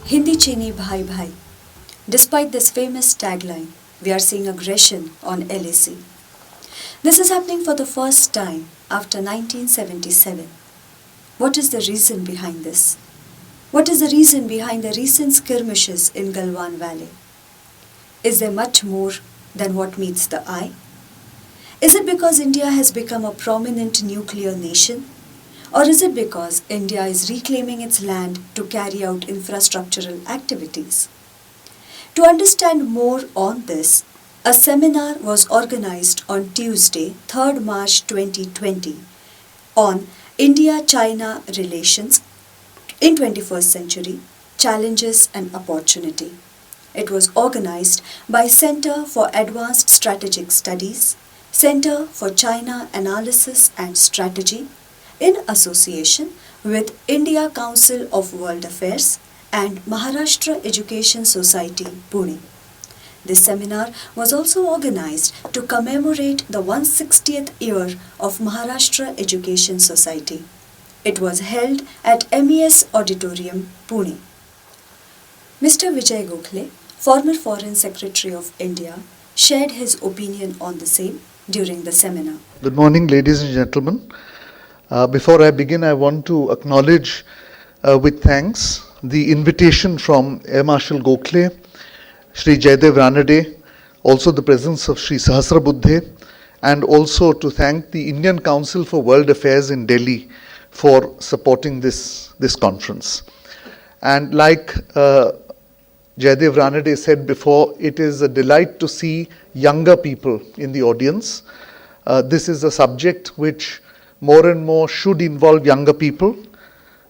Hindi Chini Bhai Bhai. Despite this famous tagline, we are seeing aggression on LAC. This is happening for the first time after 1977. What is the reason behind this? What is the reason behind the recent skirmishes in Galwan Valley? Is there much more than what meets the eye? Is it because India has become a prominent nuclear nation? Or is it because India is reclaiming its land to carry out infrastructural activities? To understand more on this, a seminar was organized on Tuesday, 3rd March 2020 on India-China relations in 21st century, challenges and opportunity. It was organized by Center for Advanced Strategic Studies, Center for China Analysis and Strategy, in association with India Council of World Affairs and Maharashtra Education Society, Pune. This seminar was also organized to commemorate the 160th year of Maharashtra Education Society. It was held at MES Auditorium, Pune. Mr. Vijay Gokhale, former Foreign Secretary of India, shared his opinion on the same during the seminar. Good morning, ladies and gentlemen. Before I begin, I want to acknowledge with thanks the invitation from Air Marshal Gokhale, Shri Jaydev Ranade, also the presence of Shri Sahasrabuddhe, and also to thank the Indian Council for World Affairs in Delhi for supporting this conference. And like Jaydev Ranade said before, it is a delight to see younger people in the audience. This is a subject which more and more should involve younger people.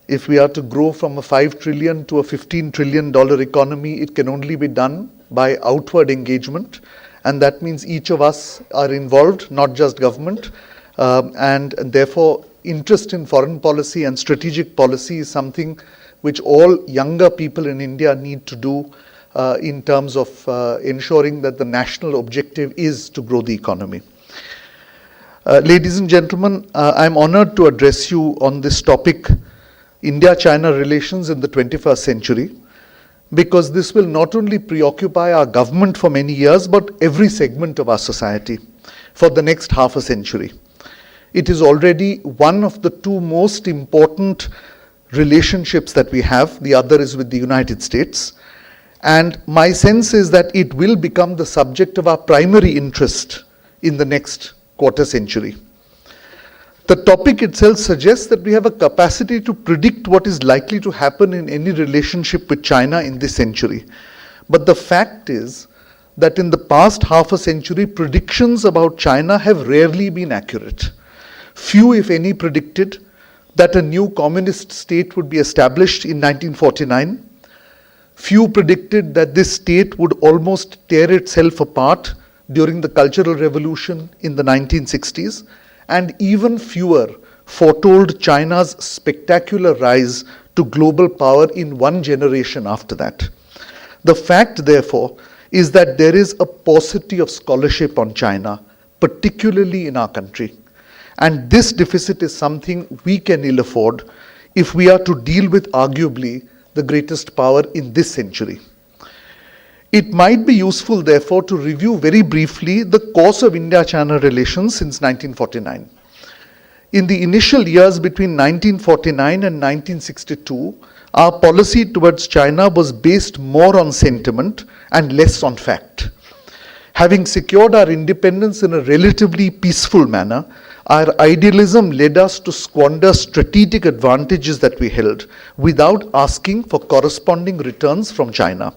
If we are to grow from a $5 trillion to a $15 trillion economy, it can only be done by outward engagement. And that means each of us are involved, not just government. And therefore, interest in foreign policy and strategic policy is something which all younger people in India need to do in terms of ensuring that the national objective is to grow the economy. Ladies and gentlemen, I'm honored to address you on this topic, India-China relations in the 21st century, because this will not only preoccupy our government for many years, but every segment of our society for the next half a century. It is already one of the two most important relationships that we have. The other is with the United States. And my sense is that it will become the subject of our primary interest in the next quarter century. The topic itself suggests that we have a capacity to predict what is likely to happen in any relationship with China in this century. But the fact is that in the past half a century, predictions about China have rarely been accurate. Few, if any, predicted that a new communist state would be established in 1949. Few predicted that this state would almost tear itself apart during the Cultural Revolution in the 1960s, and even fewer foretold China's spectacular rise to global power in one generation after that. The fact, therefore, is that there is a paucity of scholarship on China, particularly in our country. And this deficit is something we can ill afford if we are to deal with arguably the greatest power in this century. It might be useful, therefore, to review very briefly the course of India-China relations since 1949. In the initial years between 1949 and 1962, our policy towards China was based more on sentiment and less on fact. Having secured our independence in a relatively peaceful manner, our idealism led us to squander strategic advantages that we held without asking for corresponding returns from China.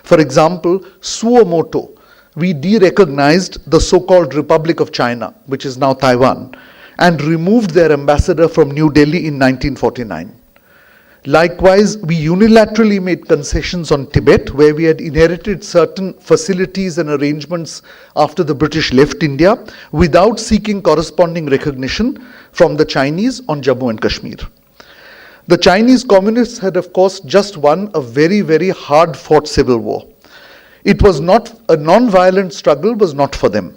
For example, suo motu, we de-recognized the so-called Republic of China, which is now Taiwan, and removed their ambassador from New Delhi in 1949. Likewise, we unilaterally made concessions on Tibet, where we had inherited certain facilities and arrangements after the British left India, without seeking corresponding recognition from the Chinese on Jammu and Kashmir. The Chinese communists had, of course, just won a very, very hard-fought civil war. It was not, a non-violent struggle was not for them.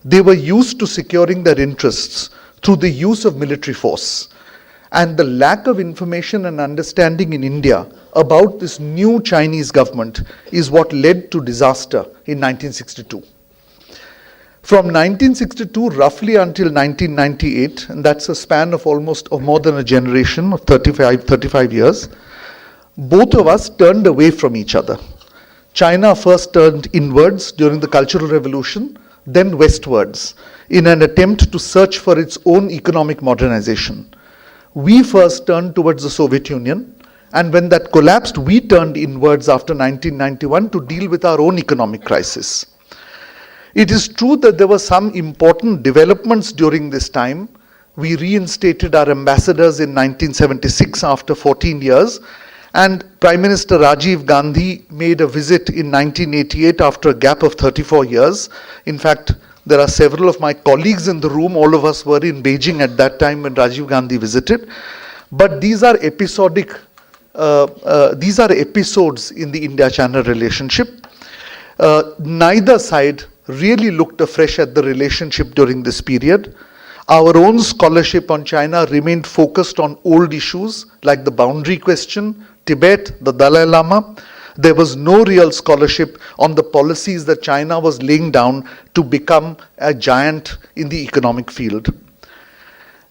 They were used to securing their interests through the use of military force. and the lack of information and understanding in India about this new Chinese government is what led to disaster in 1962. From 1962 roughly until 1998, and that's a span of almost or more than a generation of 35 years, both of us turned away from each other. China first turned inwards during the Cultural Revolution, then westwards, in an attempt to search for its own economic modernization. We first turned towards the Soviet Union, and when that collapsed, we turned inwards after 1991 to deal with our own economic crisis. It is true that there were some important developments during this time. We reinstated our ambassadors in 1976 after 14 years, and Prime Minister Rajiv Gandhi made a visit in 1988 after a gap of 34 years. In fact, there are several of my colleagues in the room. All of us were in Beijing at that time when Rajiv Gandhi visited. But these are episodic, these are episodes in the India-China relationship. Neither side really looked afresh at the relationship during this period. Our own scholarship on China remained focused on old issues like the boundary question, Tibet, the Dalai Lama. There was no real scholarship on the policies that China was laying down to become a giant in the economic field.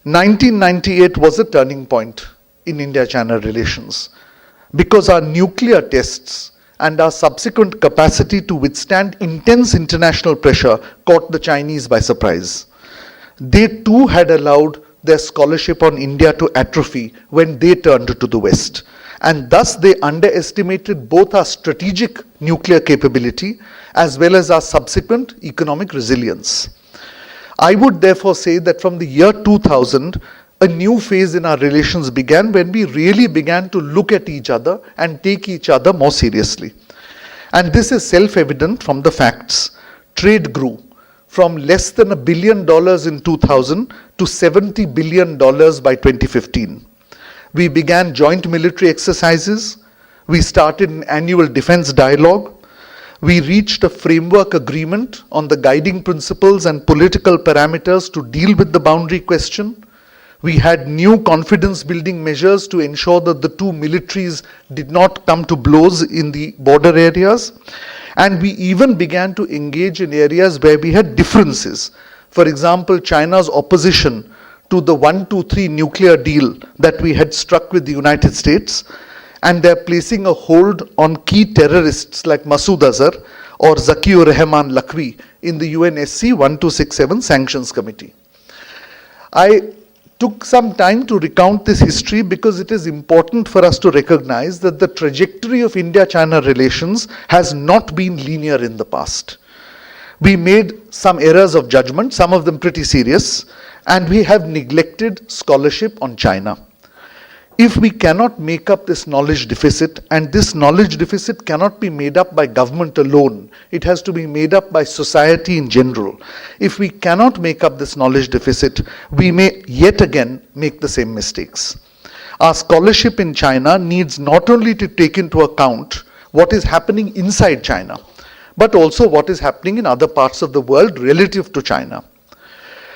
1998 was a turning point in India-China relations because our nuclear tests and our subsequent capacity to withstand intense international pressure caught the Chinese by surprise. They too had allowed their scholarship on India to atrophy when they turned to the West. And thus they underestimated both our strategic nuclear capability as well as our subsequent economic resilience. I would therefore say that from the year 2000, a new phase in our relations began when we really began to look at each other and take each other more seriously. And this is self-evident from the facts. Trade grew from less than $1 billion in 2000 to $70 billion by 2015. We began joint military exercises. We started an annual defense dialogue. We reached a framework agreement on the guiding principles and political parameters to deal with the boundary question. We had new confidence building measures to ensure that the two militaries did not come to blows in the border areas. And we even began to engage in areas where we had differences. For example, China's opposition to the 1-2-3 nuclear deal that we had struck with the United States, and they're placing a hold on key terrorists like Masood Azhar or Zakiur Rahman Lakhvi in the UNSC 1267 Sanctions Committee. I took some time to recount this history because it is important for us to recognize that the trajectory of India-China relations has not been linear in the past. We made some errors of judgment, some of them pretty serious, and we have neglected scholarship on China. If we cannot make up this knowledge deficit, and this knowledge deficit cannot be made up by government alone, it has to be made up by society in general. If we cannot make up this knowledge deficit, we may yet again make the same mistakes. Our scholarship in China needs not only to take into account what is happening inside China, but also what is happening in other parts of the world relative to China.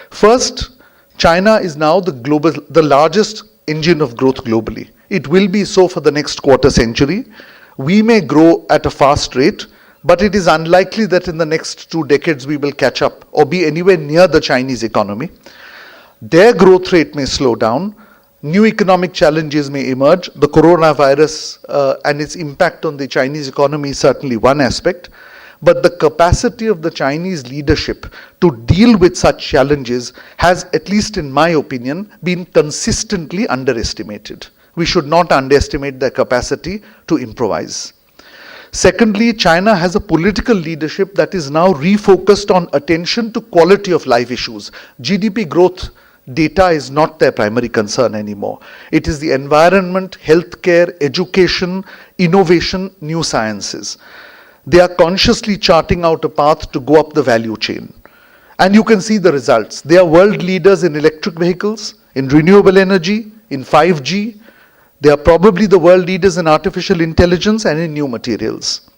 First, China is now the largest engine of growth globally. It will be so for the next quarter century. We may grow at a fast rate, but it is unlikely that in the next 2 decades we will catch up or be anywhere near the Chinese economy. Their growth rate may slow down. New economic challenges may emerge. The coronavirus and its impact on the Chinese economy is certainly one aspect. But the capacity of the Chinese leadership to deal with such challenges has, at least in my opinion, been consistently underestimated. We should not underestimate their capacity to improvise. Secondly, China has a political leadership that is now refocused on attention to quality of life issues. GDP growth data is not their primary concern anymore. It is the environment, healthcare, education, innovation, new sciences. They are consciously charting out a path to go up the value chain. And you can see the results. They are world leaders in electric vehicles, in renewable energy, in 5G. They are probably the world leaders in artificial intelligence and in new materials.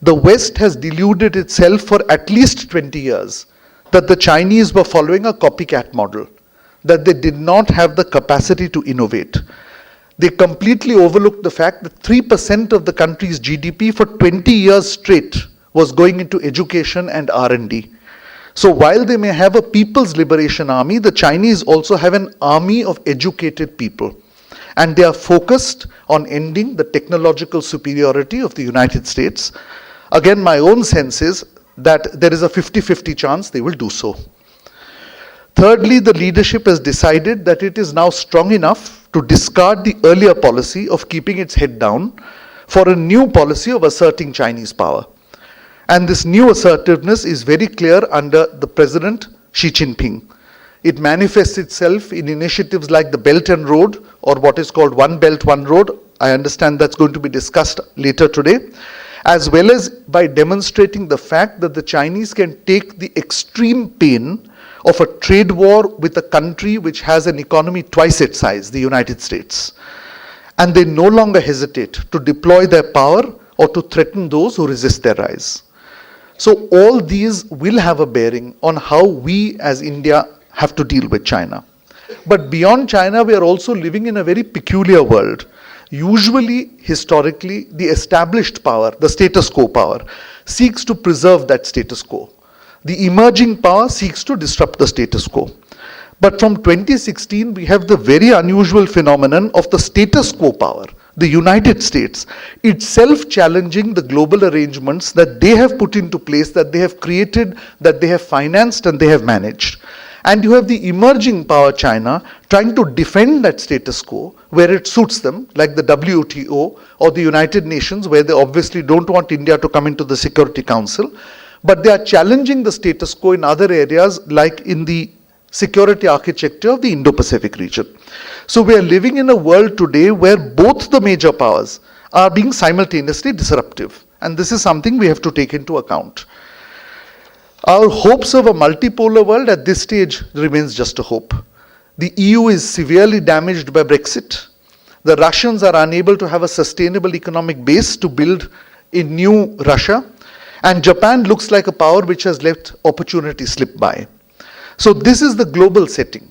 The West has deluded itself for at least 20 years that the Chinese were following a copycat model. that they did not have the capacity to innovate. They completely overlooked the fact that 3% of the country's GDP for 20 years straight was going into education and R&D. So while they may have a People's Liberation Army, the Chinese also have an army of educated people. And they are focused on ending the technological superiority of the United States. Again, my own sense is that there is a 50-50 chance they will do so. Thirdly, the leadership has decided that it is now strong enough to discard the earlier policy of keeping its head down for a new policy of asserting Chinese power. And this new assertiveness is very clear under the President Xi Jinping. It manifests itself in initiatives like the Belt and Road, or what is called One Belt, One Road. I understand that's going to be discussed later today, as well as by demonstrating the fact that the Chinese can take the extreme pain of a trade war with a country which has an economy twice its size, the United States. And they no longer hesitate to deploy their power or to threaten those who resist their rise. So all these will have a bearing on how we as India have to deal with China. But beyond China, we are also living in a very peculiar world. Usually, historically, the established power, the status quo power, seeks to preserve that status quo. The emerging power seeks to disrupt the status quo. But from 2016, we have the very unusual phenomenon of the status quo power, the United States, itself challenging the global arrangements that they have put into place, that they have created, that they have financed and they have managed. And you have the emerging power, China, trying to defend that status quo where it suits them, like the WTO or the United Nations, where they obviously don't want India to come into the Security Council. But they are challenging the status quo in other areas, like in the security architecture of the Indo-Pacific region. So we are living in a world today where both the major powers are being simultaneously disruptive. And this is something we have to take into account. Our hopes of a multipolar world at this stage remains just a hope. The EU is severely damaged by Brexit. The Russians are unable to have a sustainable economic base to build a new Russia. And Japan looks like a power which has let opportunity slip by. So this is the global setting.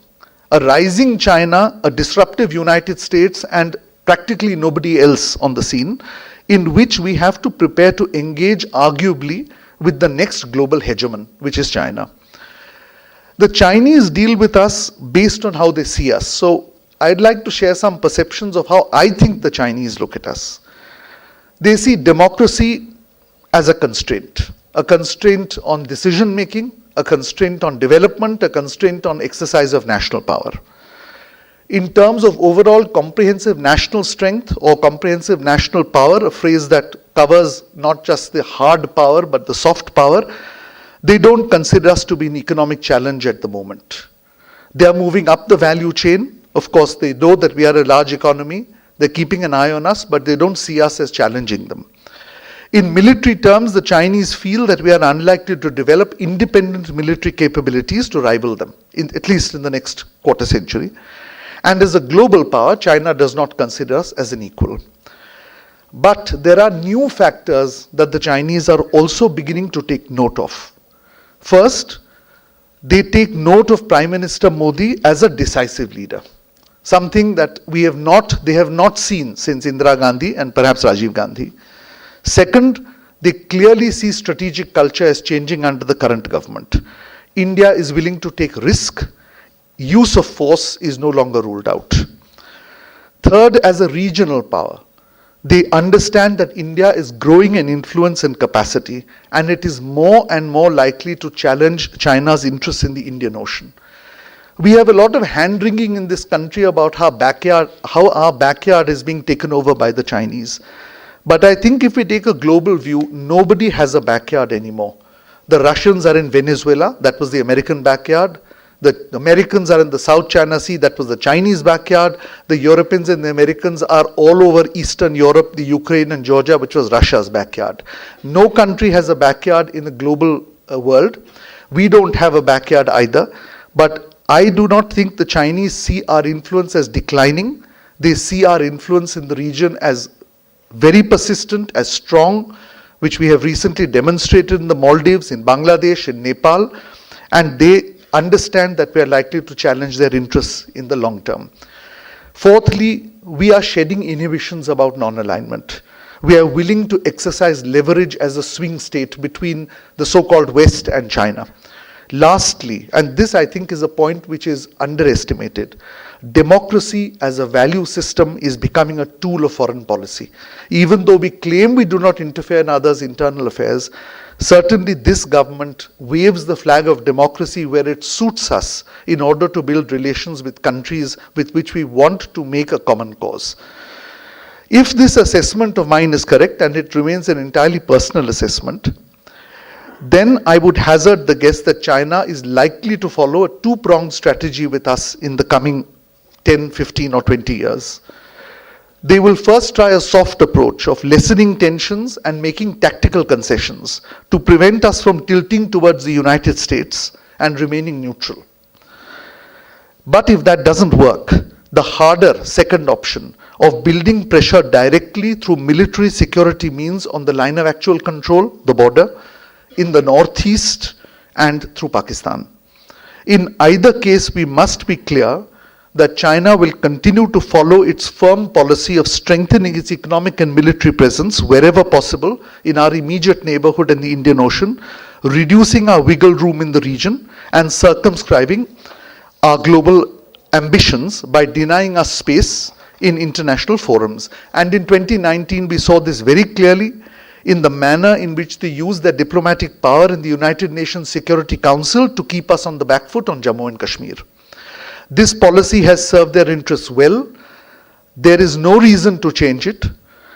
A rising China, a disruptive United States, and practically nobody else on the scene, in which we have to prepare to engage arguably with the next global hegemon, which is China. The Chinese deal with us based on how they see us. So I'd like to share some perceptions of how I think the Chinese look at us. They see democracy as a constraint on decision making, a constraint on development, a constraint on exercise of national power. In terms of overall comprehensive national strength or comprehensive national power, a phrase that covers not just the hard power but the soft power, they don't consider us to be an economic challenge at the moment. They are moving up the value chain. Of course, they know that we are a large economy. They're keeping an eye on us, but they don't see us as challenging them. In military terms, the Chinese feel that we are unlikely to develop independent military capabilities to rival them, at least in the next quarter century. And as a global power, China does not consider us as an equal. But there are new factors that the Chinese are also beginning to take note of. First, they take note of Prime Minister Modi as a decisive leader, something that they have not seen since Indira Gandhi and perhaps Rajiv Gandhi. Second, they clearly see strategic culture as changing under the current government. India is willing to take risk. Use of force is no longer ruled out. Third, as a regional power, they understand that India is growing in influence and capacity, and it is more and more likely to challenge China's interests in the Indian Ocean. We have a lot of hand-wringing in this country about how our backyard is being taken over by the Chinese. But I think if we take a global view, nobody has a backyard anymore. The Russians are in Venezuela, that was the American backyard. The Americans are in the South China Sea, that was the Chinese backyard. The Europeans and the Americans are all over Eastern Europe, the Ukraine and Georgia, which was Russia's backyard. No country has a backyard in the global world. We don't have a backyard either. But I do not think the Chinese see our influence as declining. They see our influence in the region as very persistent, as strong, which we have recently demonstrated in the Maldives, in Bangladesh, in Nepal. And they understand that we are likely to challenge their interests in the long term. Fourthly, we are shedding inhibitions about non-alignment. We are willing to exercise leverage as a swing state between the so-called West and China. Lastly, and this I think is a point which is underestimated, democracy as a value system is becoming a tool of foreign policy. Even though we claim we do not interfere in others' internal affairs, certainly this government waves the flag of democracy where it suits us in order to build relations with countries with which we want to make a common cause. If this assessment of mine is correct, and it remains an entirely personal assessment, then I would hazard the guess that China is likely to follow a two-pronged strategy with us in the coming 10, 15 or 20 years. They will first try a soft approach of lessening tensions and making tactical concessions to prevent us from tilting towards the United States and remaining neutral. But if that doesn't work, the harder second option of building pressure directly through military security means on the line of actual control, the border, in the northeast and through Pakistan. In either case, we must be clear that China will continue to follow its firm policy of strengthening its economic and military presence wherever possible in our immediate neighborhood and the Indian Ocean, reducing our wiggle room in the region and circumscribing our global ambitions by denying us space in international forums. And in 2019, we saw this very clearly in the manner in which they use their diplomatic power in the United Nations Security Council to keep us on the back foot on Jammu and Kashmir. This policy has served their interests well. There is no reason to change it.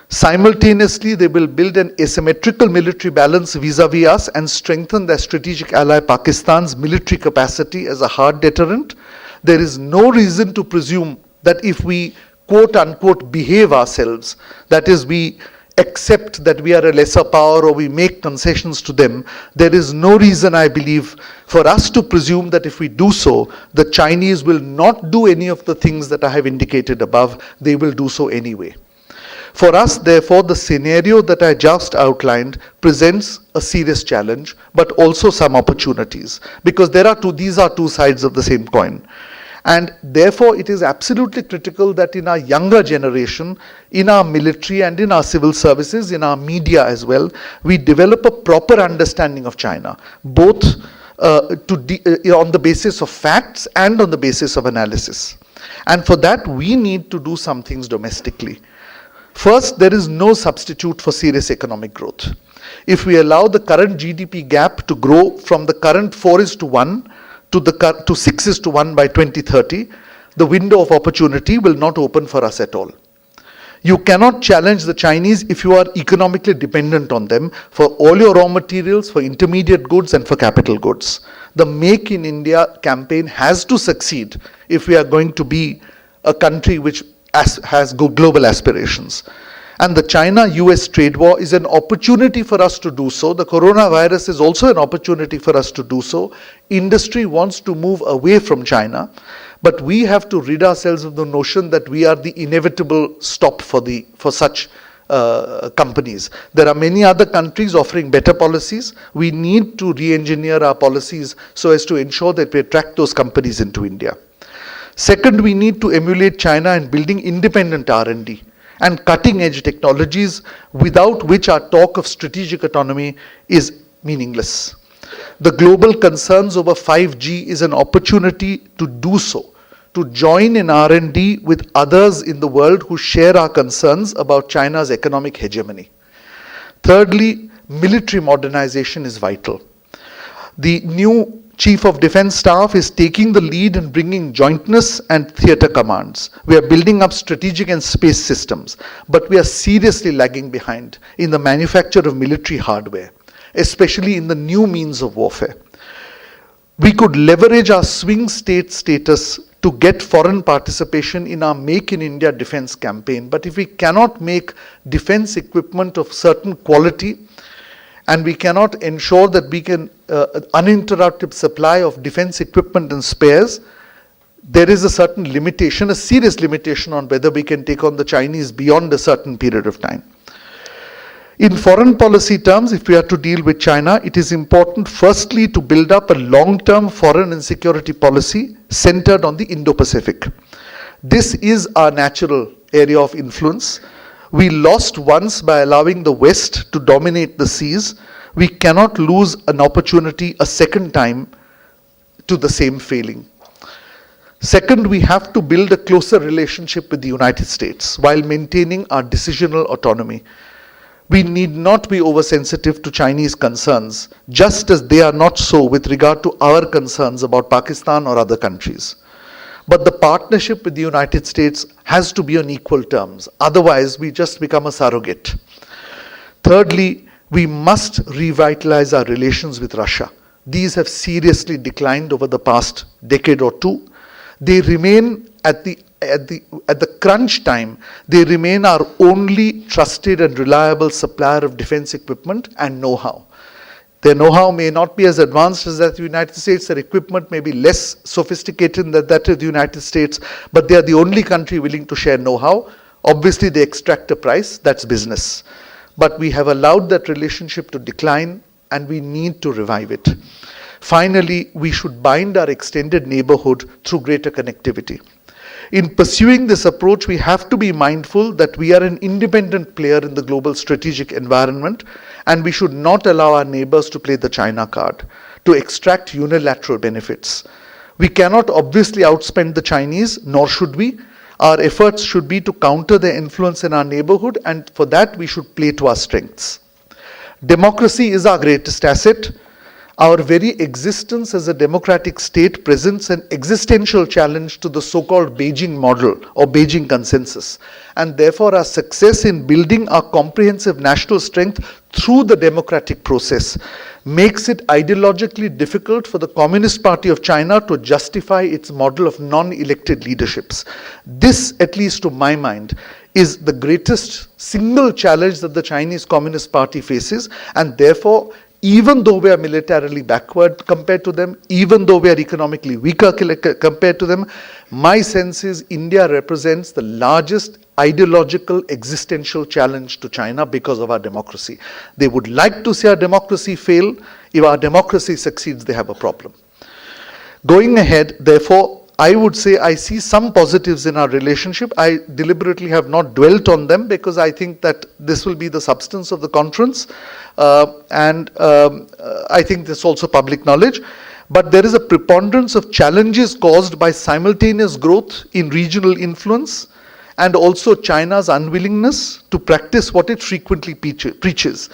Simultaneously, they will build an asymmetrical military balance vis-a-vis us and strengthen their strategic ally Pakistan's military capacity as a hard deterrent. There is no reason to presume that if we quote-unquote behave ourselves, that is, we accept that we are a lesser power or we make concessions to them, there is no reason, I believe, for us to presume that if we do so, the Chinese will not do any of the things that I have indicated above. They will do so anyway. For us, therefore, the scenario that I just outlined presents a serious challenge, but also some opportunities, because these are two sides of the same coin. And therefore, it is absolutely critical that in our younger generation, in our military and in our civil services, in our media as well, we develop a proper understanding of China, both on the basis of facts and on the basis of analysis. And for that, we need to do some things domestically. First, there is no substitute for serious economic growth. If we allow the current GDP gap to grow from the current 4:1 to 6:1 by 2030, the window of opportunity will not open for us at all. You cannot challenge the Chinese if you are economically dependent on them for all your raw materials, for intermediate goods and for capital goods. The Make in India campaign has to succeed if we are going to be a country which has global aspirations. And the China-US trade war is an opportunity for us to do so. The coronavirus is also an opportunity for us to do so. Industry wants to move away from China, but we have to rid ourselves of the notion that we are the inevitable stop for such companies. There are many other countries offering better policies. We need to re-engineer our policies so as to ensure that we attract those companies into India. Second, we need to emulate China in building independent R&D and cutting-edge technologies, without which our talk of strategic autonomy is meaningless. The global concerns over 5G is an opportunity to do so, to join in R&D with others in the world who share our concerns about China's economic hegemony. Thirdly, military modernization is vital. The new Chief of Defense Staff is taking the lead in bringing jointness and theater commands. We are building up strategic and space systems, but we are seriously lagging behind in the manufacture of military hardware, especially in the new means of warfare. We could leverage our swing state status to get foreign participation in our Make in India defense campaign, but if we cannot make defense equipment of certain quality, and we cannot ensure that we can uninterrupted supply of defense equipment and spares, there is a certain limitation, a serious limitation on whether we can take on the Chinese beyond a certain period of time. In foreign policy terms, if we are to deal with China, it is important firstly to build up a long-term foreign and security policy centered on the Indo-Pacific. This is our natural area of influence. We lost once by allowing the West to dominate the seas. We cannot lose an opportunity a second time to the same failing. Second, we have to build a closer relationship with the United States while maintaining our decisional autonomy. We need not be oversensitive to Chinese concerns, just as they are not so with regard to our concerns about Pakistan or other countries. But the partnership with the United States has to be on equal terms. Otherwise, we just become a surrogate. Thirdly, we must revitalize our relations with Russia. These have seriously declined over the past decade or two. They remain at the crunch time, they remain our only trusted and reliable supplier of defense equipment and know-how. Their know-how may not be as advanced as that of the United States, their equipment may be less sophisticated than that of the United States, but they are the only country willing to share know-how. Obviously, they extract a price, that's business. But we have allowed that relationship to decline and we need to revive it. Finally, we should bind our extended neighborhood through greater connectivity. In pursuing this approach, we have to be mindful that we are an independent player in the global strategic environment, and we should not allow our neighbors to play the China card, to extract unilateral benefits. We cannot obviously outspend the Chinese, nor should we. Our efforts should be to counter their influence in our neighborhood, and for that we should play to our strengths. Democracy is our greatest asset. Our very existence as a democratic state presents an existential challenge to the so-called Beijing model or Beijing consensus. And therefore, our success in building our comprehensive national strength through the democratic process makes it ideologically difficult for the Communist Party of China to justify its model of non-elected leaderships. This, at least to my mind, is the greatest single challenge that the Chinese Communist Party faces, and therefore, even though we are militarily backward compared to them, even though we are economically weaker compared to them, my sense is India represents the largest ideological existential challenge to China because of our democracy. They would like to see our democracy fail. If our democracy succeeds, they have a problem. Going ahead, therefore, I would say I see some positives in our relationship. I deliberately have not dwelt on them because I think that this will be the substance of the conference. I think this is also public knowledge. But there is a preponderance of challenges caused by simultaneous growth in regional influence and also China's unwillingness to practice what it frequently preaches.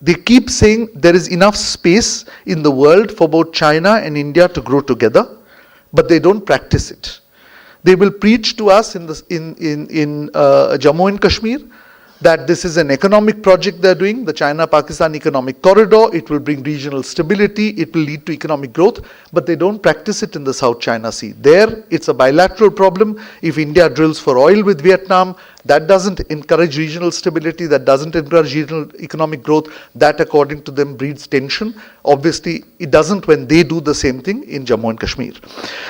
They keep saying there is enough space in the world for both China and India to grow together, but they don't practice it. They will preach to us in Jammu and Kashmir that this is an economic project they're doing, the China-Pakistan economic corridor, it will bring regional stability, it will lead to economic growth, but they don't practice it in the South China Sea. There, it's a bilateral problem. If India drills for oil with Vietnam, that doesn't encourage regional stability, that doesn't encourage regional economic growth, that according to them breeds tension. Obviously, it doesn't when they do the same thing in Jammu and Kashmir.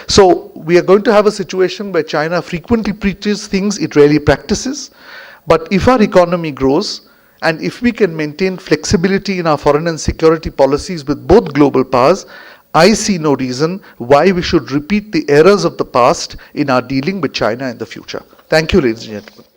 So, we are going to have a situation where China frequently preaches things it rarely practices. But if our economy grows, and if we can maintain flexibility in our foreign and security policies with both global powers, I see no reason why we should repeat the errors of the past in our dealing with China in the future. Thank you, ladies and gentlemen.